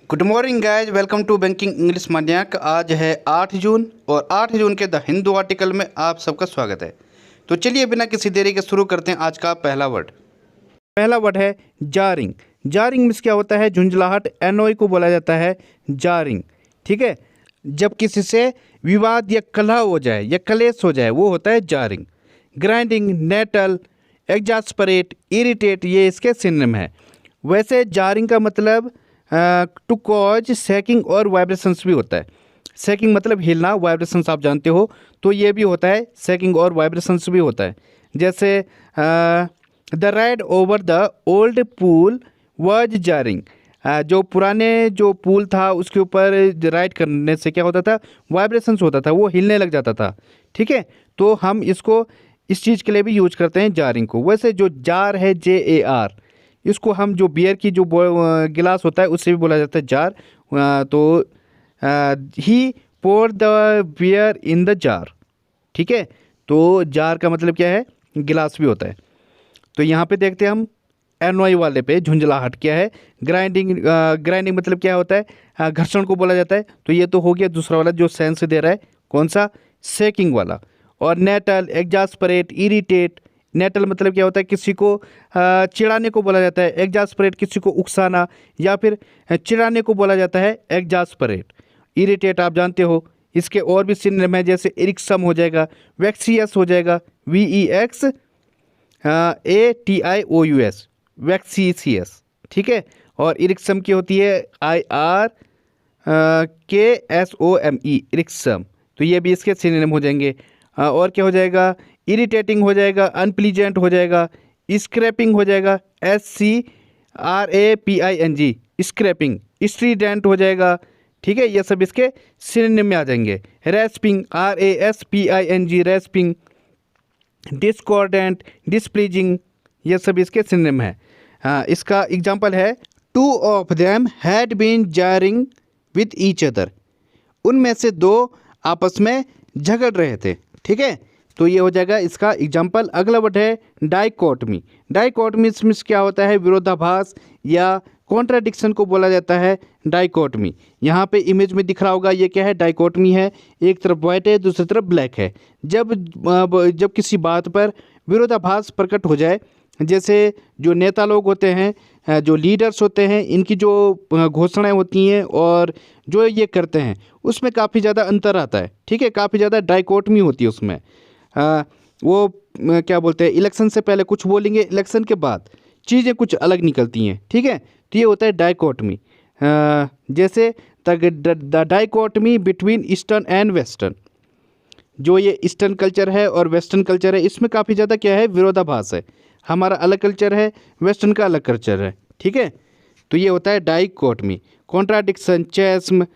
Good morning guys, welcome to banking English maniac. आज है 8 जून और 8 जून के द हिंदू आर्टिकल में आप सबका स्वागत है। तो चलिए बिना किसी देरी के शुरू करते हैं आज का पहला वर्ड। पहला वर्ड है जारिंग। जारिंग मीन्स क्या होता है? झुंझलाहट। एनोई को बोला जाता है जारिंग। ठीक है, जब किसी से विवाद या कलह हो जाए या कलेश हो जाए वो होता है जारिंग। ग्राइंडिंग, नेटल, एग्जास्परेट, इरिटेट ये इसके सिनोनिम है। वैसे जारिंग का मतलब टू कॉज सेकिंग और वाइब्रेशंस भी होता है। सेकिंग मतलब हिलना, वाइब्रेशंस आप जानते हो, तो ये भी होता है, सेकिंग और वाइब्रेशंस भी होता है। जैसे the ride over the old pool was jarring. जो पुराने जो पूल था उसके ऊपर राइड करने से क्या होता था? वाइब्रेशंस होता था, वो हिलने लग जाता था। ठीक है, तो हम इसको इस चीज़ के लिए भी यूज करते हैं जारिंग को। वैसे जो जार है JAR, इसको हम जो बियर की जो गिलास होता है उससे भी बोला जाता है जार। तो he pour the beer in the jar. ठीक है, तो जार का मतलब क्या है? गिलास भी होता है। तो यहाँ पे देखते हैं हम एनवाई वाले पे झुंझलाहट क्या है। ग्राइंडिंग, ग्राइंडिंग मतलब क्या होता है? घर्षण को बोला जाता है। तो ये तो हो गया दूसरा वाला जो सेंस दे रहा है, कौन सा? सेकिंग वाला। और नेटल, एग्जास्परेट, इरिटेट। नेटल मतलब क्या होता है? किसी को चिढ़ाने को बोला जाता है। एग्जास्परेट किसी को उकसाना या फिर चिढ़ाने को बोला जाता है एग्जास्परेट। इरिटेट आप जानते हो, इसके और भी सिनोनिम है, जैसे इरिक्सम हो जाएगा, वैक्सियस हो जाएगा, VEXATIOUS, वैक्सीसियस। ठीक है, और इरिक्सम की होती है IRKSOME, इरिक्सम। तो ये भी इसके सिनोनिम हो जाएंगे। और क्या हो जाएगा? इरिटेटिंग हो जाएगा, अनप्लीजेंट हो जाएगा, स्क्रैपिंग हो जाएगा, SCRAPING, स्क्रैपिंग, स्ट्रीडेंट हो जाएगा। ठीक है, ये सब इसके सिनोनिम में आ जाएंगे। Rasping, RASPING, rasping, discordant, displeasing, ये सब इसके सिनोनिम है। इसका एग्जाम्पल है two of them had been jarring with each other. उनमें से दो आपस में झगड़ रहे थे। ठीक है, तो ये हो जाएगा इसका एग्जाम्पल। अगला वर्ड है डाइकोटमी। डाइकोटमी मीन्स क्या होता है? विरोधाभास या कॉन्ट्राडिक्शन को बोला जाता है डाइकोटमी। यहाँ पे इमेज में दिख रहा होगा, ये क्या है? डाइकोटमी है। एक तरफ वाइट है, दूसरी तरफ ब्लैक है। जब किसी बात पर विरोधाभास प्रकट हो जाए, जैसे जो नेता लोग होते हैं, जो लीडर्स होते हैं, इनकी जो घोषणाएं होती हैं और जो ये करते हैं उसमें काफ़ी ज़्यादा अंतर आता है। ठीक है, काफ़ी ज़्यादा डाइकोटमी होती है उसमें। वो क्या बोलते हैं, इलेक्शन से पहले कुछ बोलेंगे, इलेक्शन के बाद चीज़ें कुछ अलग निकलती हैं। ठीक है, तो ये होता है डाइकोटमी। जैसे the dichotomy between eastern and western. जो ये ईस्टर्न कल्चर है और वेस्टर्न कल्चर है, इसमें काफ़ी ज़्यादा क्या है? विरोधाभास है। हमारा अलग कल्चर है, वेस्टर्न का अलग कल्चर है। ठीक है, तो ये होता है डाइकोटमी। कॉन्ट्राडिक्शन, चेस्म,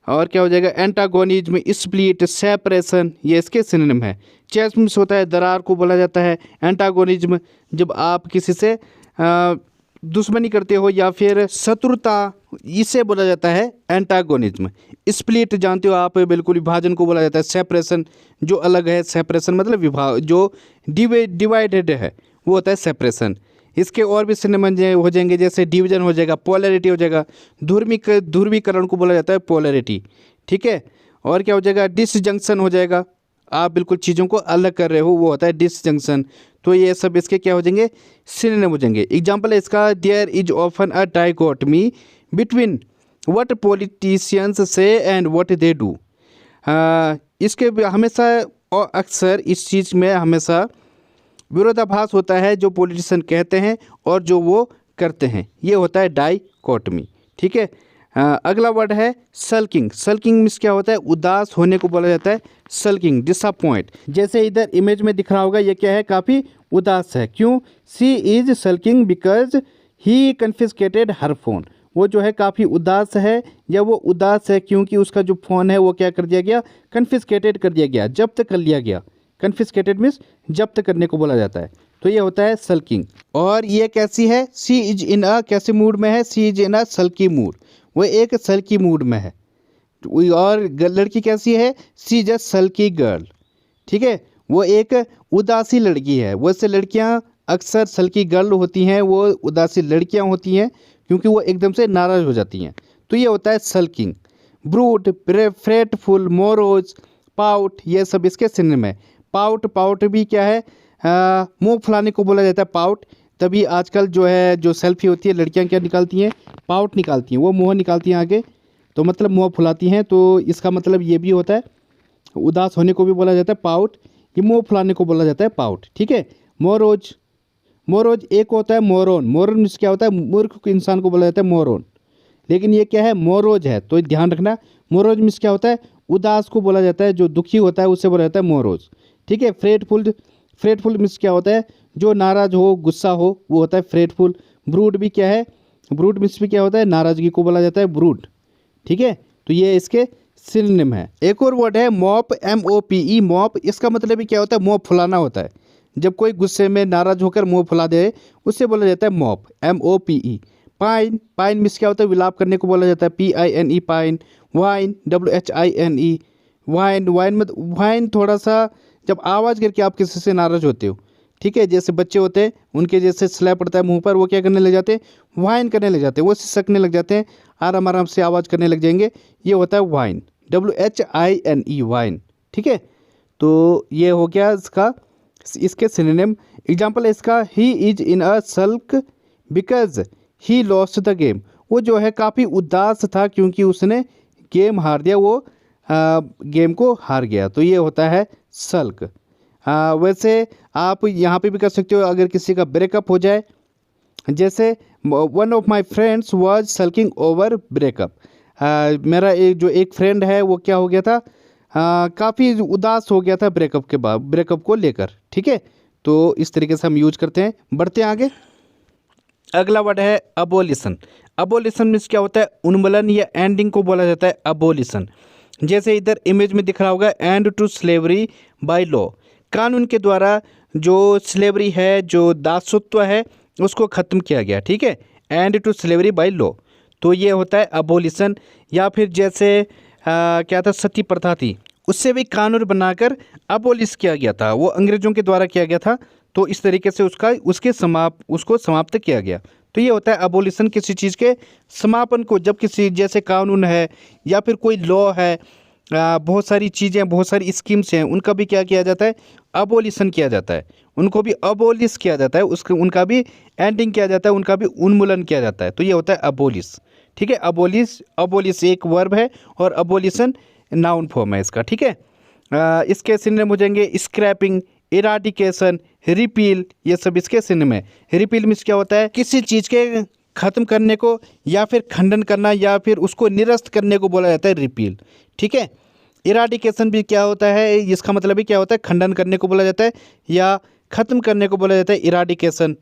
और क्या हो जाएगा? एंटागोनिज्म, स्प्लिट, सेपरेशन, ये इसके सिनोनिम है। चेस्म होता है दरार को बोला जाता है। एंटागोनिज्म जब आप किसी से दुश्मनी करते हो या फिर शत्रुता, इसे बोला जाता है एंटागोनिज्म। स्प्लिट जानते हो आप, बिल्कुल विभाजन को बोला जाता है। सेपरेशन जो अलग है, सेपरेशन मतलब जो डिवाइडेड है वो होता है सेपरेशन। इसके और भी सिनोनिम हो जाएंगे, जैसे डिवीजन हो जाएगा, पोलैरिटी हो जाएगा, ध्रुवीकरण को बोला जाता है पोलैरिटी। ठीक है, और क्या हो जाएगा? डिसजंक्शन हो जाएगा। आप बिल्कुल चीज़ों को अलग कर रहे हो, वो होता है डिसजंक्शन। तो ये सब इसके क्या हो जाएंगे? सिनोनिम हो जाएंगे। एग्जाम्पल है इसका, there is often a dichotomy between what politicians say and what they do. इसके हमेशा और अक्सर इस चीज़ में हमेशा विरोधाभास होता है, जो पॉलिटिशियन कहते हैं और जो वो करते हैं, ये होता है डाइकोटमी। ठीक है, अगला वर्ड है सल्किंग। सल्किंग मीन्स क्या होता है? उदास होने को बोला जाता है सल्किंग, डिसअपॉइंट। जैसे इधर इमेज में दिख रहा होगा, ये क्या है? काफ़ी उदास है। क्यों? She is sulking because he confiscated her phone. वो जो है काफ़ी उदास है, या वो उदास है क्योंकि उसका जो फ़ोन है वो क्या कर दिया गया? कन्फिस्केटेड कर दिया गया, जब्त कर लिया गया। कन्फिस्केटेड मीन्स जब्त करने को बोला जाता है। तो ये होता है सल्किंग। और ये कैसी है? सी इज इन अ कैसे मूड में है? सी इज इन अ सल्की मूड, वो एक सल्की मूड में है। और लड़की कैसी है? सी इज अ सल्की गर्ल। ठीक है, वो एक उदासी लड़की है। वैसे लड़कियां अक्सर सल्की गर्ल होती हैं, वो उदासी लड़कियां होती हैं क्योंकि वो एकदम से नाराज़ हो जाती हैं। तो ये होता है सल्किंग। ब्रूट, फ्रेटफुल, मोरोज, पाउट, ये सब इसके सिनोनिम है। पाउट भी क्या है, मुंह फुलाने को बोला जाता है पाउट। तभी आजकल जो है जो सेल्फी होती है लड़कियां क्या निकालती हैं, पाउट निकालती हैं, वो मुंह निकालती हैं आगे, तो मतलब मुंह फुलाती हैं। तो इसका मतलब ये भी होता है, उदास होने को भी बोला जाता है पाउट, ये मुंह फुलाने को बोला जाता है पाउट। ठीक है। मोरोज एक होता है मोरोन। मोरोन मीन्स क्या होता है, मूर्ख इंसान को बोला जाता है मोरोन, लेकिन ये क्या है, मोरोज है, तो ध्यान रखना। मोरोज मीन्स क्या होता है, उदास को बोला जाता है, जो दुखी होता है उससे बोला जाता है मोरोज। ठीक है। फ्रेटफुल मीन्स क्या होता है, जो नाराज हो, गुस्सा हो, वो होता है फ्रेटफुल। ब्रूड भी क्या है, ब्रूड मीन्स भी क्या होता है, नाराजगी को बोला जाता है ब्रूड। ठीक है। तो ये इसके सिनोनिम है। एक और वर्ड है मॉप, MOPE, मॉप। इसका मतलब भी क्या होता है, मुंह फुलाना होता है। जब कोई गुस्से में नाराज होकर मुंह फुला दे उससे बोला जाता है मॉप, MOPE। पाइन मीन्स क्या होता है, विलाप करने को बोला जाता है, PINE, pine. Wine, WHINE, wine थोड़ा सा जब आवाज़ करके आप किसी से नाराज होते हो, ठीक है, जैसे बच्चे होते हैं उनके जैसे स्लैप पड़ता है मुंह पर, वो क्या करने लग जाते हैं, वाइन करने लग जाते हैं, वो सिसकने लग जाते हैं, आराम आराम से आवाज़ करने लग जाएंगे, ये होता है वाइन, WHINE, वाइन। ठीक है। तो ये हो गया इसके सिनोनिम। एग्जाम्पल है इसका, he is in a sulk because he lost the game. वो जो है काफ़ी उदास था क्योंकि उसने गेम हार दिया, वो गेम को हार गया, तो ये होता है सल्क। वैसे आप यहाँ पे भी कर सकते हो, अगर किसी का ब्रेकअप हो जाए, जैसे one of my friends was sulking over breakup. मेरा एक फ्रेंड है वो क्या हो गया था, काफ़ी उदास हो गया था ब्रेकअप के बाद, ब्रेकअप को लेकर। ठीक है। तो इस तरीके से हम यूज करते हैं। बढ़ते हैं आगे। अगला वर्ड है अबोलिशन। अबोलिशन मीन्स क्या होता है, उन्मूलन या एंडिंग को बोला जाता है अबोलिशन। जैसे इधर इमेज में दिख रहा होगा, and to slavery by law. कानून के द्वारा जो स्लेवरी है, जो दासत्व है, उसको ख़त्म किया गया। ठीक है। And to slavery by law, तो ये होता है अबोलिशन। या फिर जैसे क्या था, सती प्रथा थी, उससे भी कानून बनाकर अबोलिश किया गया था, वो अंग्रेजों के द्वारा किया गया था, तो इस तरीके से उसको समाप्त किया गया। तो ये होता है अबोलिशन, किसी चीज़ के समापन को, जब किसी जैसे कानून है या फिर कोई लॉ है, बहुत सारी चीज़ें, बहुत सारी स्कीम्स हैं, उनका भी क्या किया जाता है, अबोलिशन किया जाता है, उनको भी अबोलिश किया जाता है, उनका भी एंडिंग किया जाता है, उनका भी उन्मूलन किया जाता है। तो ये होता है अबोलिश। ठीक है। अबोलिश एक वर्ब है और अबोलिशन नाउन फॉर्म है इसका। ठीक है। इसके सिनोनिम हो जाएंगे स्क्रैपिंग, इराडिकेशन, रिपील, ये सब इसके सिनोनिम है। रिपील मीन्स क्या होता है, किसी चीज़ के ख़त्म करने को या फिर खंडन करना या फिर उसको निरस्त करने को बोला जाता है रिपील। ठीक है। इराडिकेशन भी क्या होता है, इसका मतलब भी क्या होता है, खंडन करने को बोला जाता है या ख़त्म करने को बोला जाता है, इराडिकेशन।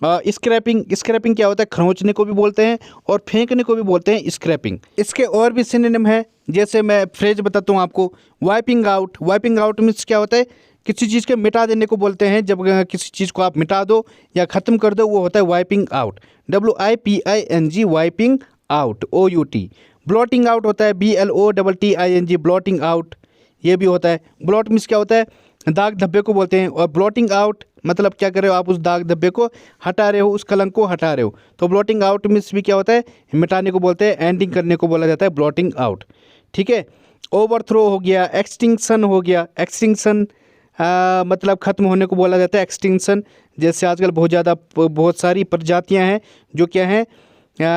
स्क्रैपिंग क्या होता है, खरोंचने को भी बोलते हैं और फेंकने को भी बोलते हैं स्क्रैपिंग। इसके और भी सिनोनिम है, जैसे मैं फ्रेज बताता हूँ आपको, wiping out. Wiping out means क्या होता है, किसी चीज़ के मिटा देने को बोलते हैं, जब किसी चीज़ को आप मिटा दो या ख़त्म कर दो, वो होता है wiping out, WIPING, wiping out, OUT। Blotting out होता है BLOTTING, ब्लॉटिंग आउट, ये भी होता है। ब्लॉट मीन्स क्या होता है, दाग धब्बे को बोलते हैं, और ब्लॉटिंग आउट मतलब क्या कर रहे हो आप, उस दाग धब्बे को हटा रहे हो, उस कलंक को हटा रहे हो, तो ब्लॉटिंग आउट मीन्स भी क्या होता है, मिटाने को बोलते हैं, एंडिंग करने को बोला जाता है ब्लॉटिंग आउट। ठीक है। ओवरथ्रो हो गया, एक्सटिंक्शन हो गया। एक्सटिंक्शन मतलब ख़त्म होने को बोला जाता है, एक्सटिंक्शन। जैसे आजकल बहुत सारी प्रजातियां हैं जो क्या हैं,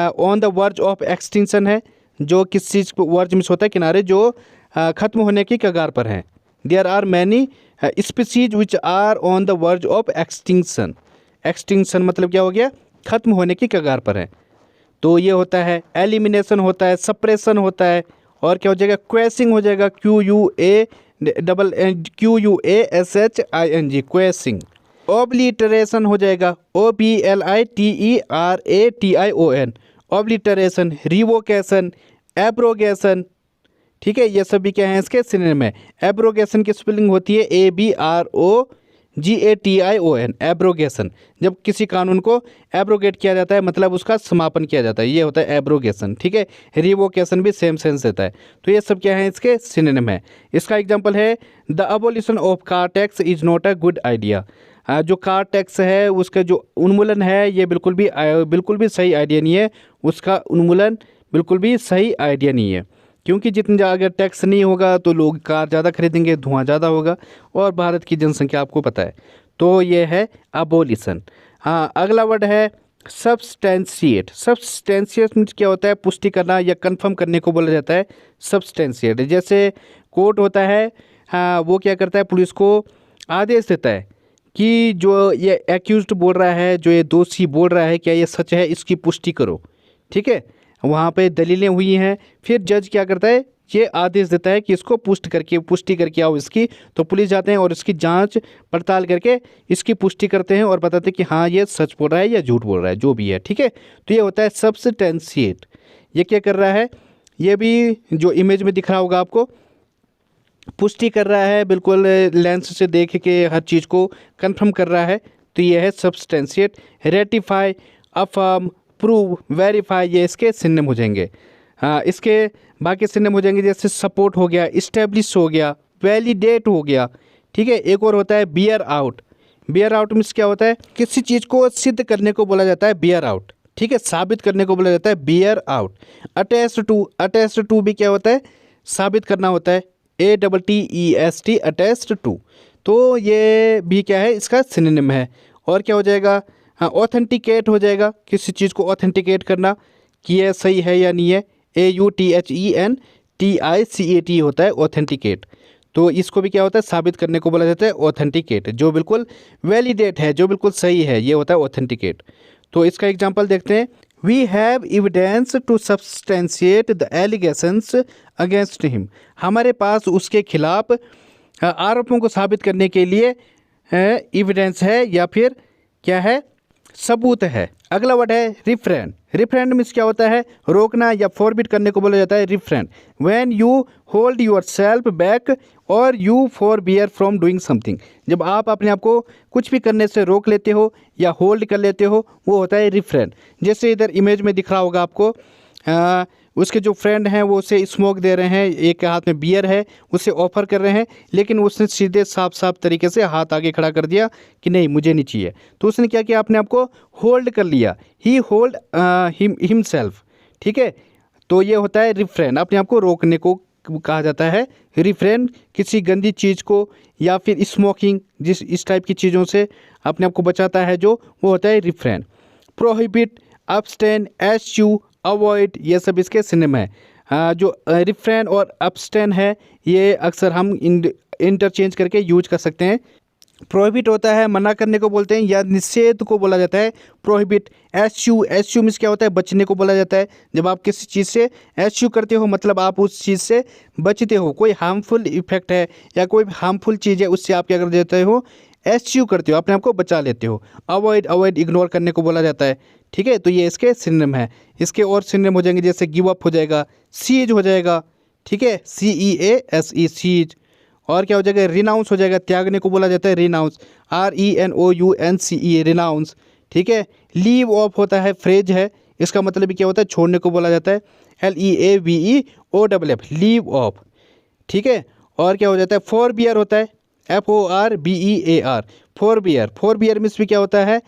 on the verge of extinction है, जो किस चीज़ को, वर्ज मीन्स होता है किनारे, जो ख़त्म होने की कगार पर हैं। There are many species which are on the verge of extinction. Extinction मतलब क्या हो गया, ख़त्म होने की कगार पर है। तो ये होता है एलिमिनेशन होता है, सप्रेशन होता है, और क्या हो जाएगा, क्वेसिंग हो जाएगा, QUASSING, क्वेसिंग। ओब्लिटरेशन हो जाएगा, OBLITERATION, ओब्लिटरेशन। Revocation, abrogation. ठीक है। ये सभी क्या हैं, इसके सिनोनिम है। एब्रोगेशन की स्पेलिंग होती है ABROGATION, एब्रोगेशन। जब किसी कानून को एब्रोगेट किया जाता है, मतलब उसका समापन किया जाता है, ये होता है एब्रोगेशन। ठीक है। रिवोकेशन भी सेम सेंस देता है। तो ये सब क्या है, इसके सिनोनिम है। इसका एग्जांपल है, the abolition of car tax is not a good idea. जो कार टैक्स है उसका जो उन्मूलन है, ये बिल्कुल भी सही आइडिया नहीं है, उसका उन्मूलन बिल्कुल भी सही आइडिया नहीं है, क्योंकि जितना अगर टैक्स नहीं होगा तो लोग कार ज़्यादा खरीदेंगे, धुआं ज़्यादा होगा, और भारत की जनसंख्या आपको पता है। तो ये है अबोलिशन। हाँ, अगला वर्ड है सब्सटेंशिएट। सब्सटेंशिएट मीन्स क्या होता है? पुष्टि करना या कंफर्म करने को बोला जाता है सब्सटेंशिएट। जैसे कोर्ट होता है, हाँ, वो क्या करता है? पुलिस को आदेश देता है कि जो ये एक्यूज्ड बोल रहा है, जो ये दोषी बोल रहा है, क्या ये सच है, इसकी पुष्टि करो। ठीक है, वहाँ पे दलीलें हुई हैं, फिर जज क्या करता है? ये आदेश देता है कि इसको पुष्टि करके आओ इसकी। तो पुलिस जाते हैं और इसकी जांच पड़ताल करके इसकी पुष्टि करते हैं और बताते हैं कि हाँ, ये सच बोल रहा है या झूठ बोल रहा है, जो भी है। ठीक है, तो ये होता है सब्सटेंशिएट। ये क्या कर रहा है? ये भी जो इमेज में दिख रहा होगा आपको, पुष्टि कर रहा है, बिल्कुल लेंस से देख के हर चीज़ को कंफर्म कर रहा है। तो ये है substantiate. Ratify, affirm, prove, verify, ये इसके सिनोनिम हो जाएंगे। हाँ, इसके बाकी सिनोनिम हो जाएंगे, जैसे सपोर्ट हो गया, इस्टेब्लिश हो गया, वैलिडेट हो गया। ठीक है, एक और होता है beer out. Beer out means क्या होता है? किसी चीज़ को सिद्ध करने को बोला जाता है बियर आउट। ठीक है, साबित करने को बोला जाता है बियर आउट। अटेस्ट टू भी क्या होता है? साबित करना होता है, ATTEST, अटेस्ट टू। तो ये भी क्या है? इसका सिनोनिम है। और क्या हो जाएगा? हाँ, ऑथेंटिकेट हो जाएगा, किसी चीज़ को ऑथेंटिकेट करना कि ये सही है या नहीं है। AUTHENTICAT होता है ऑथेंटिकेट। तो इसको भी क्या होता है? साबित करने को बोला जाता है ऑथेंटिकेट। जो बिल्कुल वैलिडेट है, जो बिल्कुल सही है, ये होता है ऑथेंटिकेट। तो इसका एग्जाम्पल देखते हैं। We have evidence to substantiate the allegations against him. हमारे पास उसके खिलाफ आरोपों को साबित करने के लिए एविडेंस है, या फिर क्या है? सबूत है। अगला वर्ड है रिफ्रेन। रिफ्रेन मीन्स क्या होता है? रोकना या फॉरबिड करने को बोला जाता है refrain. When you hold your self back और यू फॉरबियर फ्रॉम डूइंग समथिंग। जब आप अपने आप को कुछ भी करने से रोक लेते हो या होल्ड कर लेते हो, वो होता है रिफ्रेन। जैसे इधर इमेज में दिख रहा होगा आपको, उसके जो फ्रेंड हैं वो उसे स्मोक दे रहे हैं, एक के हाथ में बियर है, उसे ऑफर कर रहे हैं, लेकिन उसने सीधे साफ तरीके से हाथ आगे खड़ा कर दिया कि नहीं, मुझे नहीं चाहिए। तो उसने क्या किया? अपने आप को होल्ड कर लिया। ही होल्ड हिमसेल्फ। ठीक है, तो ये होता है रिफ्रेन। अपने आप को रोकने को कहा जाता है रिफ्रेन। किसी गंदी चीज़ को या फिर स्मोकिंग, जिस इस टाइप की चीज़ों से अपने आप को बचाता है, जो वो होता है रिफ्रेन। प्रोहिबिट, अब्सटेन, एश्यू, अवॉइड, ये सब इसके सिनोनिम है। जो रिफ्रेन और अब्सटेन है, ये अक्सर हम इंटरचेंज करके यूज कर सकते हैं। प्रोहिबिट होता है मना करने को बोलते हैं या निषेध को बोला जाता है प्रोहिबिट। एश्यू मीन्स क्या होता है? बचने को बोला जाता है। जब आप किसी चीज़ से एश्यू करते हो, मतलब आप उस चीज़ से बचते हो, कोई हार्मफुल इफेक्ट है या कोई हार्मफुल चीज़ है, उससे आप क्या कर देते हो? एश्यू करते हो, अपने आप को बचा लेते हो। अवॉइड इग्नोर करने को बोला जाता है। ठीक है, तो ये इसके सिनोनिम है। इसके और सिनोनिम हो जाएंगे, जैसे गिव अप हो जाएगा, सीज हो जाएगा। ठीक है, CEASE, सीज। और क्या हो जाएगा? रिनाउंस हो जाएगा, त्यागने को बोला जाता है रिनाउंस, RENOUNCE, रिनाउंस। ठीक है, लीव ऑफ होता है, फ्रेज है, इसका मतलब भी क्या होता है? छोड़ने को बोला जाता है, LEAVEOFF, लीव ऑफ। ठीक है, और क्या हो जाता है? फॉरबियर होता है, FORBEAR, फॉरबियर मीन्स भी क्या होता है?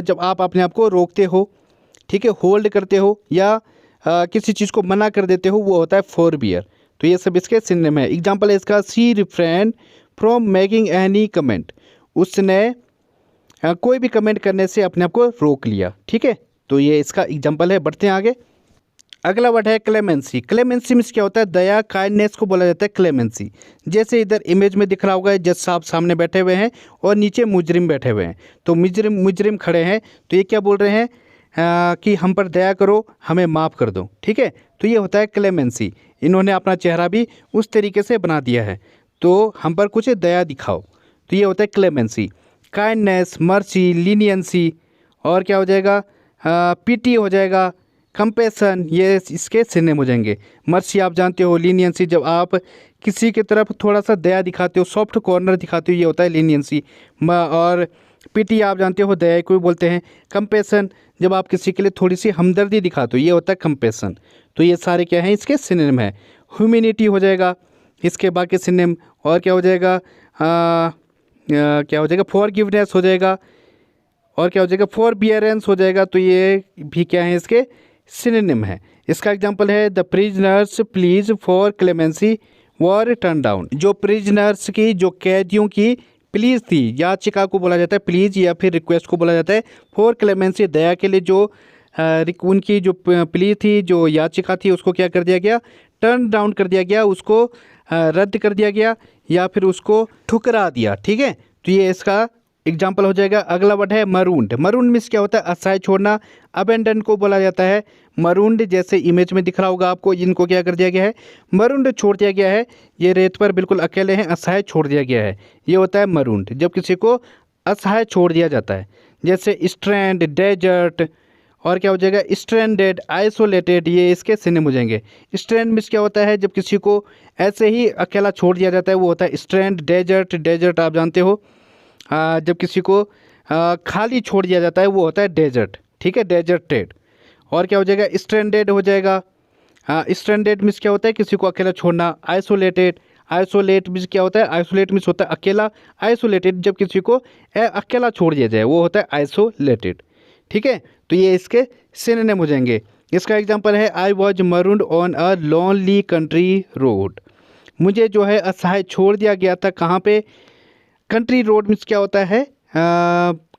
जब आप अपने आप को रोकते हो, ठीक है, होल्ड करते हो या किसी चीज़ को मना कर देते हो, वो होता है फॉरबियर। तो ये सब इसके सिनोनिम है। एग्जाम्पल है इसका, she refrain from making any comment. उसने कोई भी कमेंट करने से अपने आप को रोक लिया। ठीक है, तो ये इसका एग्जाम्पल है। बढ़ते हैं आगे। अगला वर्ड है क्लेमेंसी। क्लेमेंसी मीन्स क्या होता है? दया, काइंडनेस को बोला जाता है क्लेमेंसी। जैसे इधर इमेज में दिख रहा होगा, जज साहब सामने बैठे हुए हैं और नीचे मुजरिम बैठे हुए हैं। तो मुजरिम खड़े हैं, तो ये क्या बोल रहे हैं? कि हम पर दया करो, हमें माफ़ कर दो। ठीक है, तो ये होता है क्लेमेंसी। इन्होंने अपना चेहरा भी उस तरीके से बना दिया है, तो हम पर कुछ दया दिखाओ, तो ये होता है क्लेमेंसी। काइंडनेस, मर्सी, लीनियंसी, और क्या हो जाएगा? पीटी हो जाएगा, कंपेशन, ये इसके सिनोनिम हो जाएंगे। मर्सी आप जानते हो, लीनियंसी जब आप किसी की तरफ थोड़ा सा दया दिखाते हो, सॉफ्ट कॉर्नर दिखाते हो, ये होता है लीनियंसी। और पीटी आप जानते हो, दया को भी बोलते हैं। कंपेशन जब आप किसी के लिए थोड़ी सी हमदर्दी दिखाते हो, ये होता है कंपेशन। तो ये सारे क्या हैं? इसके सिनोनिम है। ह्यूमैनिटी हो जाएगा इसके बाकी सिनोनिम। और क्या हो जाएगा? क्या हो जाएगा? फॉरगिवनेस हो जाएगा। और क्या हो जाएगा? फॉरबियरेंस हो जाएगा। तो ये भी क्या है? इसके सिनोनिम है। इसका एग्जाम्पल है the prisoners please for clemency were turn down. जो प्रिजनर्स की, जो कैदियों की प्लीज थी, याचिका को बोला जाता है प्लीज, या फिर रिक्वेस्ट को बोला जाता है फॉर क्लेमेंसी, दया के लिए जो उनकी जो प्लीज थी, जो याचिका थी, उसको क्या कर दिया गया, टर्न डाउन कर दिया गया, उसको रद्द कर दिया गया या फिर उसको ठुकरा दिया। ठीक है, तो ये इसका एग्जाम्पल हो जाएगा। अगला वर्ड है मरूंड। मरूंड मीन्स क्या होता है, असहाय छोड़ना। अबेंडन को बोला जाता है मरूंड, जैसे इमेज में दिख रहा होगा आपको, इनको क्या कर दिया गया है, मरूंड छोड़ दिया गया है। ये रेत पर बिल्कुल अकेले हैं, असहाय छोड़ दिया गया है, ये होता है मरूंड, जब किसी को असहाय छोड़ दिया जाता है। जैसे स्ट्रैंड, डेजर्ट, और क्या हो जाएगा, स्ट्रैंडेड, आइसोलेटेड, ये इसके सिनोनिम हो जाएंगे। स्ट्रैंड मीन्स क्या होता है, जब किसी को ऐसे ही अकेला छोड़ दिया जाता है, वो होता है स्ट्रैंड। डेजर्ट, डेजर्ट आप जानते हो, जब किसी को खाली छोड़ दिया जाता है वो होता है डेजर्ट। ठीक है, डेजर्टेड। और क्या हो जाएगा, स्ट्रैंडेड हो जाएगा। स्ट्रैंडेड मीन्स क्या होता है, किसी को अकेला छोड़ना। आइसोलेटेड, आइसोलेट मीन्स क्या होता है, आइसोलेट मीन्स होता है अकेला। आइसोलेटेड, जब किसी को अकेला छोड़ दिया जाए वो होता है आइसोलेटेड। ठीक है, तो ये इसके सिनोनिम हो जाएंगे। इसका एग्जांपल है I was marooned on a lonely country road. मुझे जो है असहाय छोड़ दिया गया था, कहाँ पे, कंट्री रोड मीन्स क्या होता है,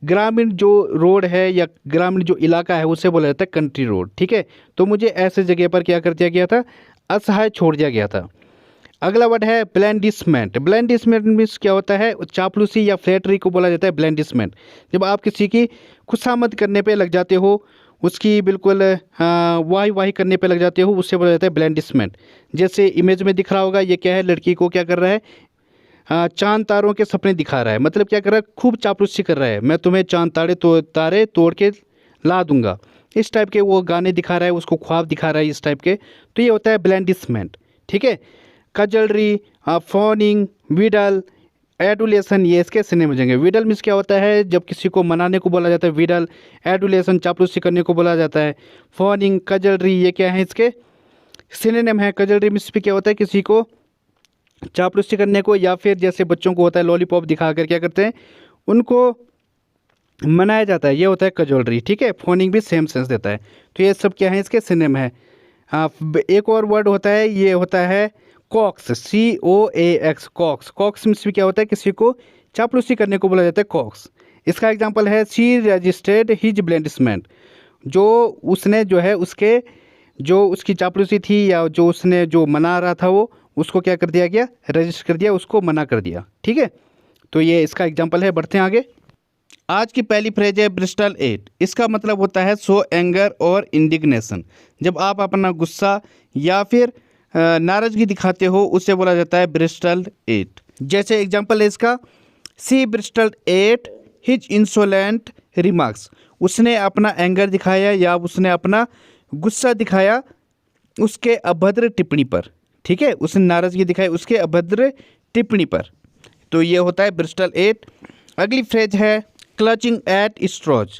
ग्रामीण जो रोड है या ग्रामीण जो इलाका है उसे बोला जाता है कंट्री रोड। ठीक है, तो मुझे ऐसे जगह पर क्या कर दिया गया था, असहाय छोड़ दिया गया था। अगला वर्ड है ब्लैंडिसमेंट। ब्लैंडिसमेंट मीन्स क्या होता है, चापलूसी या फ्लैटरी को बोला जाता है ब्लैंडिसमेंट। जब आप किसी की खुशामद करने पे लग जाते हो, उसकी बिल्कुल वाही वाही करने पे लग जाते हो, उससे बोला जाता है ब्लैंडिसमेंट। जैसे इमेज में दिख रहा होगा, ये क्या है, लड़की को क्या कर रहा है, चांद तारों के सपने दिखा रहा है। मतलब क्या कर रहा है, खूब चापलूसी कर रहा है, मैं तुम्हें चांद तारे तोड़ के ला दूंगा, इस टाइप के वो गाने दिखा रहा है, उसको ख्वाब दिखा रहा है इस टाइप के, तो ये होता है ब्लैंडिसमेंट। ठीक है, कजलरी, फॉनिंग, विडल, एडुलेशन, ये इसके सिने में जाएंगे। विडल मीन्स क्या होता है, जब किसी को मनाने को बोला जाता है विडल। एडुलेशन, चापलूसी करने को बोला जाता है। फॉनिंग, कजलरी, ये क्या है, इसके सिनोनिम है। कजलरी मीन्स भी क्या होता है, किसी को चापलूसी करने को, या फिर जैसे बच्चों को होता है लॉलीपॉप दिखाकर क्या करते हैं, उनको मनाया जाता है, ये होता है कजलरी। ठीक है, फोनिंग भी सेम सेंस देता है। तो ये सब क्या है, इसके सिनोनिम है। एक और वर्ड होता है, ये होता है coax, COAX, coax. Coax means भी क्या होता है, किसी को चापलूसी करने को बोला जाता है कॉक्स। इसका एग्जाम्पल है शी रजिस्टर्ड हिज ब्लैंडिसमेंट। जो उसने जो है जो उसकी चापलूसी थी या जो उसने जो मना रहा था, वो उसको क्या कर दिया गया, रजिस्टर कर दिया, उसको मना कर दिया। ठीक है, तो ये इसका एग्जाम्पल है। बढ़ते हैं आगे। आज की पहली फ्रेज है ब्रिस्टल 8। इसका मतलब होता है सो एंगर और इंडिग्नेशन। जब आप अपना गुस्सा या फिर नाराज़गी दिखाते हो, उससे बोला जाता है ब्रिस्टल 8। जैसे एग्जाम्पल है इसका, सी ब्रिस्टल 8 हिज इंसोलेंट रिमार्क्स। उसने अपना एंगर दिखाया या उसने अपना गुस्सा दिखाया उसके अभद्र टिप्पणी पर। ठीक है, उसने नाराज़गी दिखाई उसके अभद्र टिप्पणी पर, तो ये होता है ब्रिस्टल 8। अगली फ्रेज है क्लचिंग एट स्ट्रॉज।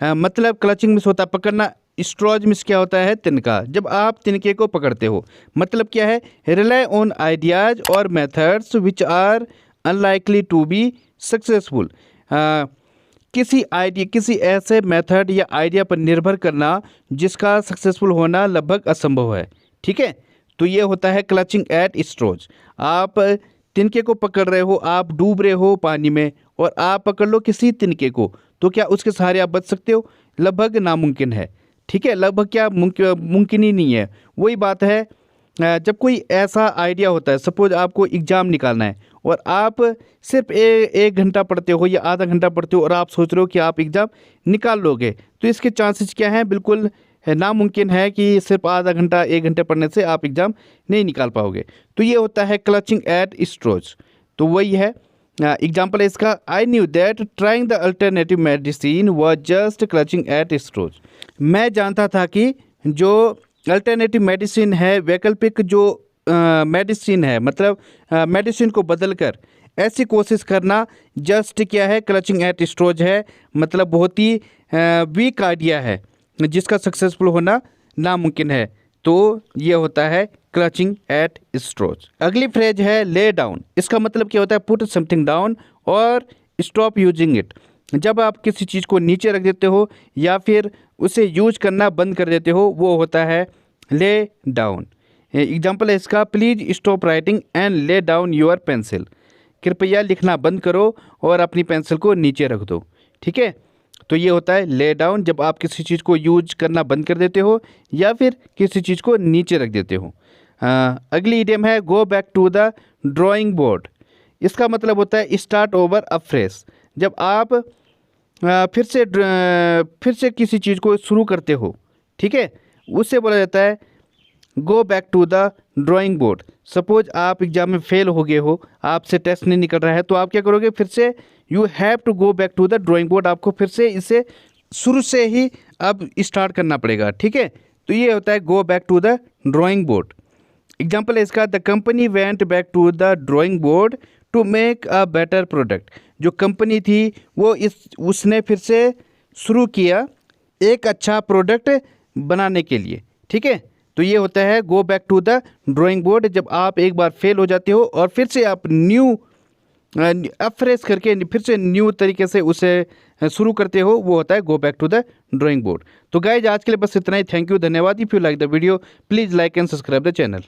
मतलब क्लचिंग मीन्स होता है पकड़ना, स्ट्रॉज मीन्स क्या होता है, तिनका। जब आप तिनके को पकड़ते हो, मतलब क्या है, रिलाई ऑन आइडियाज और methods which are unlikely to be successful. किसी ऐसे मेथड या आइडिया पर निर्भर करना जिसका सक्सेसफुल होना लगभग असंभव है। ठीक है, तो ये होता है क्लचिंग एट स्ट्रॉज। आप तिनके को पकड़ रहे हो, आप डूब रहे हो पानी में और आप पकड़ लो किसी तिनके को, तो क्या उसके सहारे आप बच सकते हो, लगभग नामुमकिन है। ठीक है, लगभग क्या मुमकिन ही नहीं है। वही बात है, जब कोई ऐसा आइडिया होता है, सपोज आपको एग्ज़ाम निकालना है और आप सिर्फ एक घंटा पढ़ते हो या आधा घंटा पढ़ते हो और आप सोच रहे हो कि आप एग्ज़ाम निकाल लोगे, तो इसके चांसेस क्या हैं, बिल्कुल नामुमकिन है कि सिर्फ आधा घंटा एक घंटे पढ़ने से आप एग्ज़ाम नहीं निकाल पाओगे। तो ये होता है क्लचिंग एट स्ट्रॉज। तो वही है एग्जाम्पल है इसका, I knew that trying the alternative medicine was just clutching at straws. मैं जानता था कि जो अल्टरनेटिव मेडिसिन है, वैकल्पिक जो मेडिसिन है, मतलब मेडिसिन को बदल कर ऐसी कोशिश करना जस्ट क्या है, क्लचिंग एट स्ट्रॉज है। मतलब बहुत ही वीक आइडिया है जिसका सक्सेसफुल होना नामुमकिन है। तो ये होता है क्लचिंग एट स्ट्रॉज। अगली फ्रेज है ले डाउन। इसका मतलब क्या होता है, पुट समथिंग डाउन और स्टॉप यूजिंग इट। जब आप किसी चीज़ को नीचे रख देते हो या फिर उसे यूज करना बंद कर देते हो, वो होता है ले डाउन। एग्जाम्पल है इसका, please stop writing and lay down your pencil. कृपया लिखना बंद करो और अपनी पेंसिल को नीचे रख दो। ठीक है, तो ये होता है ले डाउन, जब आप किसी चीज़ को यूज करना बंद कर देते हो या फिर किसी चीज़ को नीचे रख देते हो। अगली इडियम है go back to the drawing board. इसका मतलब होता है स्टार्ट ओवर अफ्रेश। जब आप फिर से किसी चीज़ को शुरू करते हो, ठीक है, उससे बोला जाता है go back to the drawing board. Suppose आप एग्जाम में फेल हो गए हो, आपसे टेस्ट नहीं निकल रहा है, तो आप क्या करोगे, फिर से you have to go back to the drawing board. आपको फिर से इसे शुरू से ही अब स्टार्ट करना पड़ेगा। ठीक है, तो ये होता है go back to the drawing board. Example है इसका, the company went back to the drawing board to make a better product. जो कंपनी थी वो उसने फिर से शुरू किया एक अच्छा प्रोडक्ट बनाने के लिए। ठीक है, तो ये होता है go back to the drawing board. जब आप एक बार फेल हो जाते हो और फिर से आप न्यू अफ्रेश करके फिर से न्यू तरीके से उसे शुरू करते हो, वो होता है go back to the drawing board. तो गाइज आज के लिए बस इतना ही। थैंक यू, धन्यवाद। If you like the video please like and subscribe the channel.